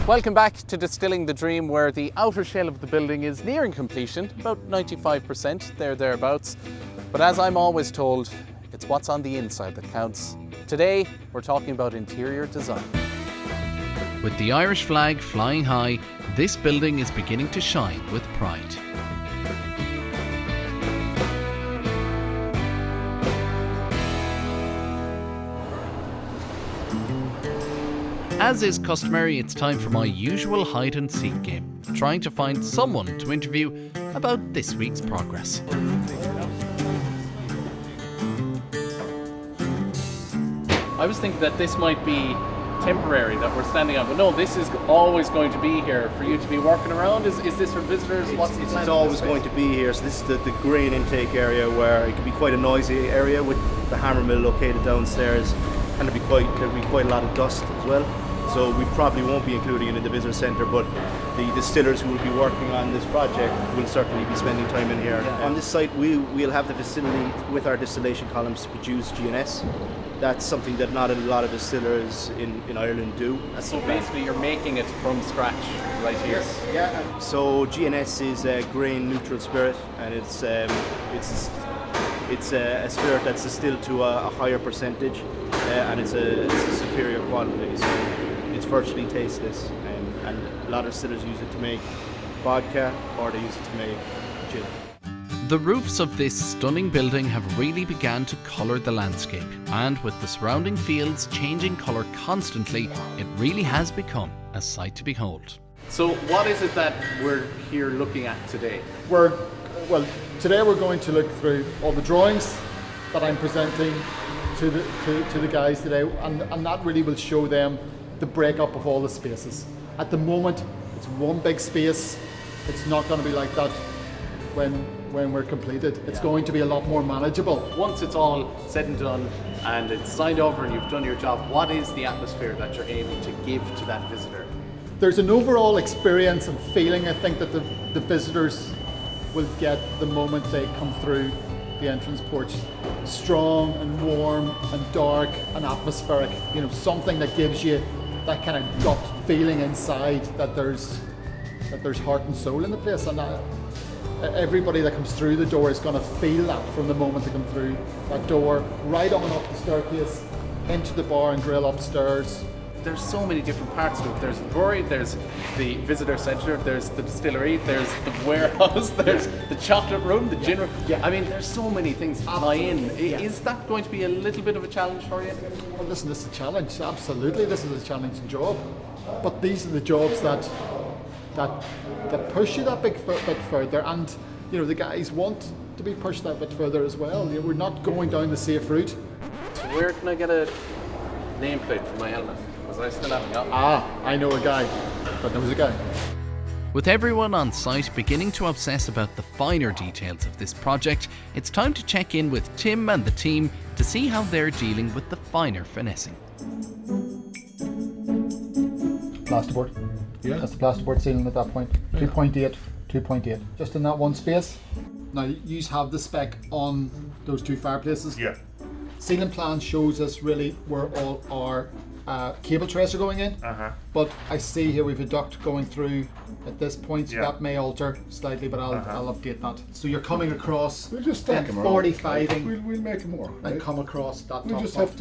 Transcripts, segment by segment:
Welcome back to Distilling the Dream, where the outer shell of the building is nearing completion, about 95%, thereabouts. But as I'm always told, it's what's on the inside that counts. Today, we're talking about interior design. With the Irish flag flying high, this building is beginning to shine with pride. As is customary, it's time for my usual hide-and-seek game, trying to find someone to interview about this week's progress. I was thinking that this might be temporary, that we're standing on, but no, this is always going to be here for you to be working around. Is this for visitors? It's always going to be here. So this is the grain intake area, where it can be quite a noisy area with the hammer mill located downstairs, and there'll be quite a lot of dust as well. So we probably won't be including it in the visitor centre, but the distillers who will be working on this project will certainly be spending time in here. On this site, we'll have the facility with our distillation columns to produce GNS. That's something that not a lot of distillers in Ireland do. So basically you're making it from scratch right here? Yeah. So GNS is a grain neutral spirit, and it's a spirit that's distilled to a higher percentage, and it's a superior quality. So it's virtually tasteless, and a lot of distillers use it to make vodka, or they use it to make gin. The roofs of this stunning building have really begun to colour the landscape, and with the surrounding fields changing colour constantly, it really has become a sight to behold. So what is it that we're here looking at today? Today we're going to look through all the drawings that I'm presenting to the guys today, and that really will show them the breakup of all the spaces. At the moment, it's one big space. It's not going to be like that when we're completed. It's going to be a lot more manageable. Once it's all said and done and it's signed over and you've done your job, what is the atmosphere that you're aiming to give to that visitor? There's an overall experience and feeling, I think, that the visitors will get the moment they come through the entrance porch. Strong and warm and dark and atmospheric, something that gives you that kind of gut feeling inside that there's heart and soul in the place, and everybody that comes through the door is going to feel that from the moment they come through that door, right on up the staircase, into the bar and grill upstairs. There's so many different parts to it. There's the brewery, there's the visitor centre, there's the distillery, there's the warehouse, there's the chocolate room, the gin room. Yeah. I mean, there's so many things to tie in. Yeah. Is that going to be a little bit of a challenge for you? Well, listen, this is a challenge. Absolutely, this is a challenging job. But these are the jobs that push you that bit further, and the guys want to be pushed that bit further as well. We're not going down the safe route. So where can I get a nameplate for my helmet? Because I still haven't got one. I know a guy that knows a guy. With everyone on site beginning to obsess about the finer details of this project, it's time to check in with Tim and the team to see how they're dealing with the finer finessing. Plasterboard. Yeah. That's the plasterboard ceiling at that point. Yeah. 2.8. Just in that one space. Now, you have the spec on those two fireplaces. Yeah. Ceiling plan shows us really where all our cable trays are going in. But I see here we've a duct going through at this point, so that may alter slightly, but I'll update that. So you're coming across, we'll just stack them 45ing. We'll make them more, right? And come across that We'll top just part. have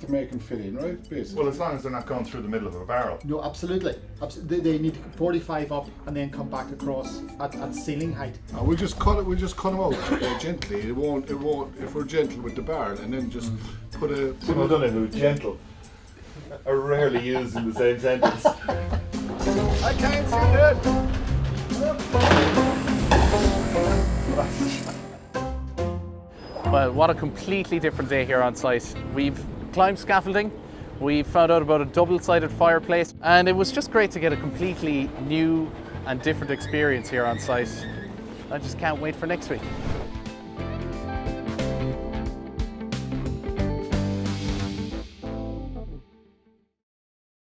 to make them fit in, right? Basically. Well, as long as they're not going through the middle of a barrel. No, absolutely. They need to 45 up and then come back across at ceiling height. We'll just cut them out gently. It won't. If we're gentle with the barrel, and then just put a. Well done, who's gentle are rarely used in the same sentence. I can't see it. Well, what a completely different day here on site. We've climbed scaffolding, we found out about a double-sided fireplace, and it was just great to get a completely new and different experience here on site. I just can't wait for next week.